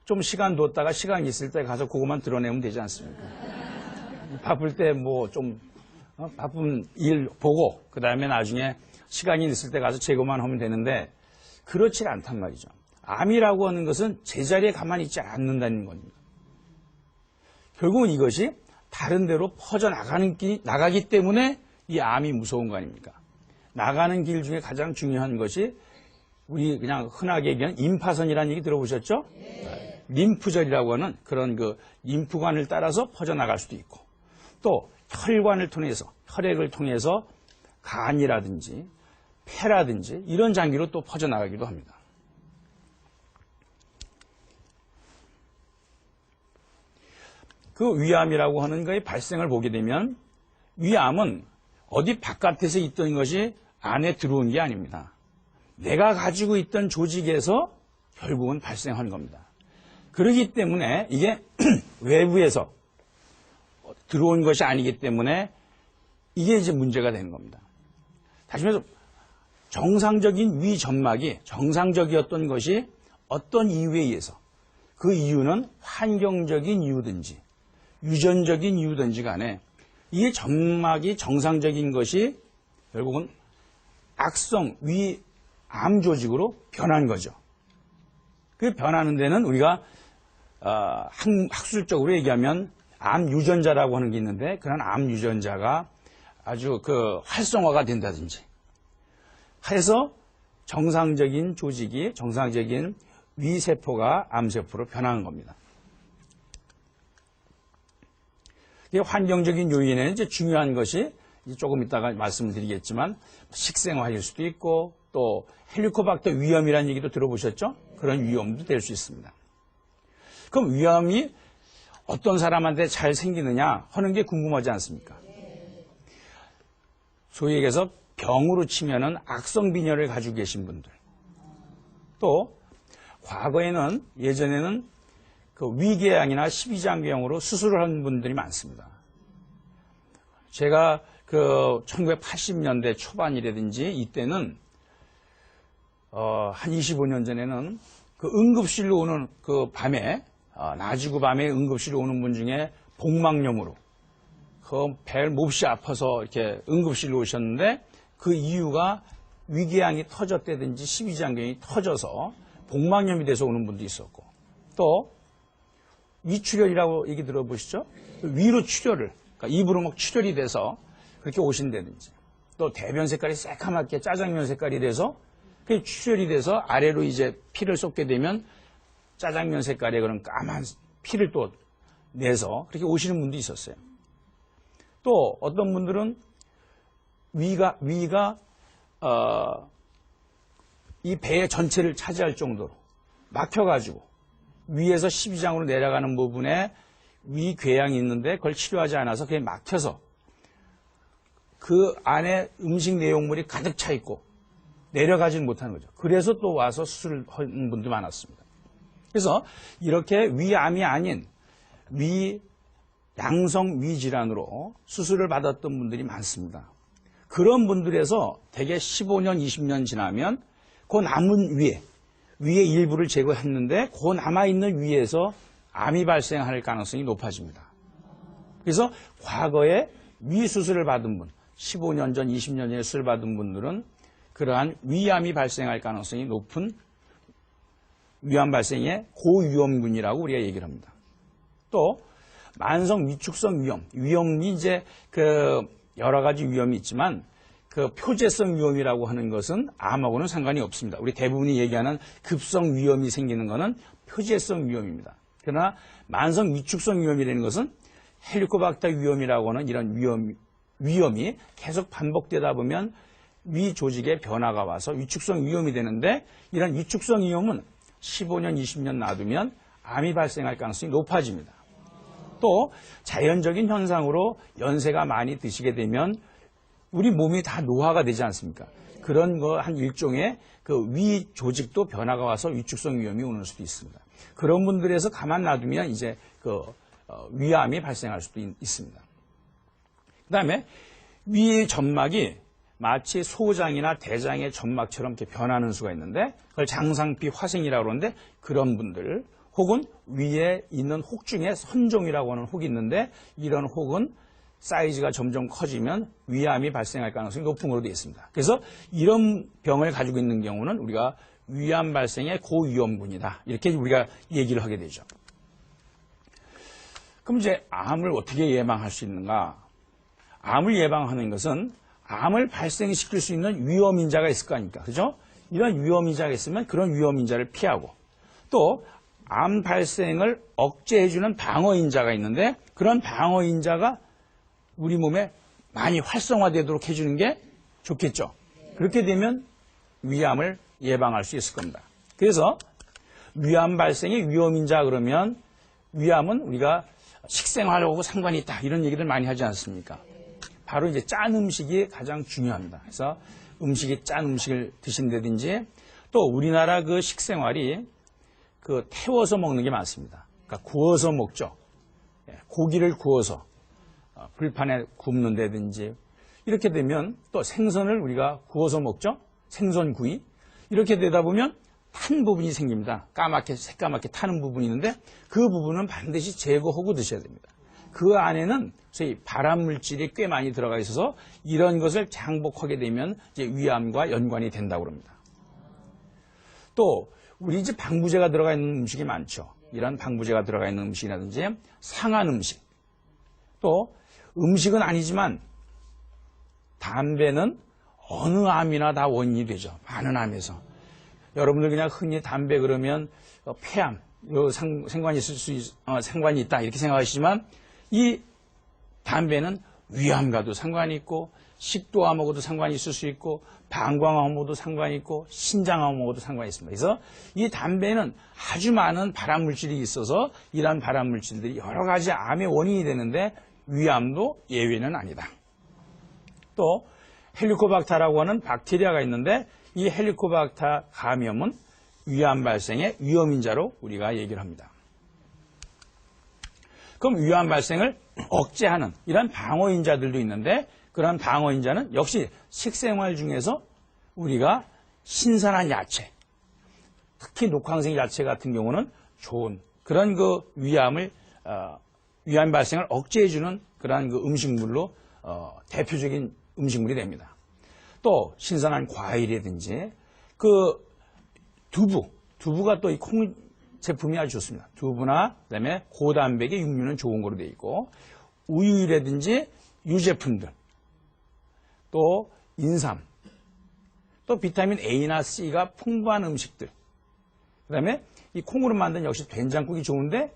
좀 시간 뒀다가 시간 있을 때 가서 그것만 드러내면 되지 않습니까? 바쁠 때 뭐 좀 바쁜 일 보고 그 다음에 나중에 시간이 있을 때 가서 제거만 하면 되는데 그렇지 않단 말이죠. 암이라고 하는 것은 제자리에 가만히 있지 않는다는 겁니다. 결국은 이것이 다른 데로 나가기 때문에 이 암이 무서운 거 아닙니까? 나가는 길 중에 가장 중요한 것이 우리 그냥 흔하게 얘기하는 임파선이라는 얘기 들어보셨죠? 네. 림프절이라고 하는 그런 그 림프관을 따라서 퍼져나갈 수도 있고 또 혈관을 통해서 혈액을 통해서 간이라든지 폐라든지 이런 장기로 또 퍼져나가기도 합니다. 그 위암이라고 하는 거의 발생을 보게 되면 위암은 어디 바깥에서 있던 것이 안에 들어온 게 아닙니다. 내가 가지고 있던 조직에서 결국은 발생하는 겁니다. 그렇기 때문에 이게 외부에서 들어온 것이 아니기 때문에 이게 이제 문제가 되는 겁니다. 다시 말해서 정상적인 위 점막이 정상적이었던 것이 어떤 이유에 의해서 그 이유는 환경적인 이유든지 유전적인 이유든지 간에 이 점막이 정상적인 것이 결국은 악성 위암 조직으로 변한 거죠. 그 변하는 데는 우리가 학술적으로 얘기하면 암 유전자라고 하는 게 있는데 그런 암 유전자가 아주 그 활성화가 된다든지 해서 정상적인 조직이 정상적인 위세포가 암세포로 변하는 겁니다. 환경적인 요인에는 이제 중요한 것이 조금 이따가 말씀을 드리겠지만 식생활일 수도 있고 또 헬리코박터 위염이라는 얘기도 들어보셨죠? 그런 위염도 될 수 있습니다. 그럼 위염이 어떤 사람한테 잘 생기느냐 하는 게 궁금하지 않습니까? 소위 얘기해서 병으로 치면은 악성 빈혈을 가지고 계신 분들 또 과거에는 예전에는 그 위궤양이나 십이장병으로 수술을 한 분들이 많습니다. 제가 그 1980년대 초반이라든지 이때는 한 25년 전에는 그 응급실로 오는 그 밤에 낮이고 밤에 응급실로 오는 분 중에 복막염으로 그 배를 몹시 아파서 이렇게 응급실로 오셨는데 그 이유가 위궤양이 터졌다든지 십이장병이 터져서 복막염이 돼서 오는 분도 있었고 또 위출혈이라고 얘기 들어보시죠? 위로 출혈을, 그러니까 입으로 막 출혈이 돼서 그렇게 오신다든지 또 대변 색깔이 새카맣게 짜장면 색깔이 돼서 그 출혈이 돼서 아래로 이제 피를 쏟게 되면 짜장면 색깔의 그런 까만 피를 또 내서 그렇게 오시는 분도 있었어요. 또 어떤 분들은 위가 이 배 전체를 차지할 정도로 막혀가지고 위에서 십이장으로 내려가는 부분에 위궤양이 있는데 그걸 치료하지 않아서 그게 막혀서 그 안에 음식 내용물이 가득 차 있고 내려가지는 못하는 거죠. 그래서 또 와서 수술을 하는 분도 많았습니다. 그래서 이렇게 위암이 아닌 양성 위질환으로 수술을 받았던 분들이 많습니다. 그런 분들에서 대개 15년, 20년 지나면 그 남은 위의 일부를 제거했는데 그 남아있는 위에서 암이 발생할 가능성이 높아집니다. 그래서 과거에 위 수술을 받은 분, 15년 전, 20년 전에 수술 받은 분들은 그러한 위암이 발생할 가능성이 높은 위암 발생의 고위험군이라고 우리가 얘기를 합니다. 또 만성 위축성 위염이 이제 그 여러 가지 위염이 있지만 그 표재성 위염이라고 하는 것은 암하고는 상관이 없습니다. 우리 대부분이 얘기하는 급성 위염이 생기는 것은 표재성 위염입니다. 그러나 만성 위축성 위염이라는 것은 헬리코박터 위염이라고 하는 이런 위염이 계속 반복되다 보면 위 조직에 변화가 와서 위축성 위염이 되는데 이런 위축성 위염은 15년, 20년 놔두면 암이 발생할 가능성이 높아집니다. 또 자연적인 현상으로 연세가 많이 드시게 되면 우리 몸이 다 노화가 되지 않습니까? 그런 거 한 일종의 그 위 조직도 변화가 와서 위축성 위염이 오는 수도 있습니다. 그런 분들에서 가만 놔두면 이제 그 위암이 발생할 수도 있습니다. 그 다음에 위 점막이 마치 소장이나 대장의 점막처럼 이렇게 변하는 수가 있는데 그걸 장상피 화생이라고 그러는데 그런 분들 혹은 위에 있는 혹 중에 선종이라고 하는 혹이 있는데 이런 혹은 사이즈가 점점 커지면 위암이 발생할 가능성이 높은 걸로 되어 있습니다. 그래서 이런 병을 가지고 있는 경우는 우리가 위암 발생의 고위험군이다. 이렇게 우리가 얘기를 하게 되죠. 그럼 이제 암을 어떻게 예방할 수 있는가? 암을 예방하는 것은 암을 발생시킬 수 있는 위험인자가 있을 거 아닙니까? 그죠? 이런 위험인자가 있으면 그런 위험인자를 피하고 또 암 발생을 억제해주는 방어인자가 있는데 그런 방어인자가 우리 몸에 많이 활성화되도록 해주는 게 좋겠죠. 그렇게 되면 위암을 예방할 수 있을 겁니다. 그래서 위암 발생의 위험인자 그러면 위암은 우리가 식생활하고 상관이 있다 이런 얘기를 많이 하지 않습니까? 바로 이제 짠 음식이 가장 중요합니다. 그래서 음식이 짠 음식을 드신다든지 또 우리나라 그 식생활이 그 태워서 먹는 게 많습니다. 그러니까 구워서 먹죠. 고기를 구워서 불판에 굽는다든지 이렇게 되면 또 생선을 우리가 구워서 먹죠. 생선구이. 이렇게 되다 보면 탄 부분이 생깁니다. 새까맣게 타는 부분이 있는데 그 부분은 반드시 제거하고 드셔야 됩니다. 그 안에는 소위 발암물질이 꽤 많이 들어가 있어서 이런 것을 장복하게 되면 이제 위암과 연관이 된다고 합니다. 또 우리 집 방부제가 들어가 있는 음식이 많죠. 이런 방부제가 들어가 있는 음식이라든지 상한 음식. 또 음식은 아니지만 담배는 어느 암이나 다 원인이 되죠. 많은 암에서. 여러분들 그냥 흔히 담배 그러면 폐암, 상관이 있다 이렇게 생각하시지만 이 담배는 위암과도 상관이 있고 식도암하고도 상관이 있을 수 있고 방광암하고도 상관이 있고 신장암하고도 상관이 있습니다. 그래서 이 담배는 아주 많은 발암물질이 있어서 이러한 발암물질들이 여러 가지 암의 원인이 되는데 위암도 예외는 아니다. 또 헬리코박터라고 하는 박테리아가 있는데 이 헬리코박터 감염은 위암 발생의 위험인자로 우리가 얘기를 합니다. 그럼 위암 발생을 억제하는 이런 방어인자들도 있는데 그런 방어인자는 역시 식생활 중에서 우리가 신선한 야채, 특히 녹황색 야채 같은 경우는 좋은 그런 그 위암 발생을 억제해주는 그런 그 음식물로 대표적인 음식물이 됩니다. 또 신선한 과일이라든지 그 두부가 또 이 콩 제품이 아주 좋습니다. 두부나 그다음에 고단백의 육류는 좋은 거로 되어 있고 우유라든지 유제품들 또 인삼 또 비타민 A나 C가 풍부한 음식들 그다음에 이 콩으로 만든 역시 된장국이 좋은데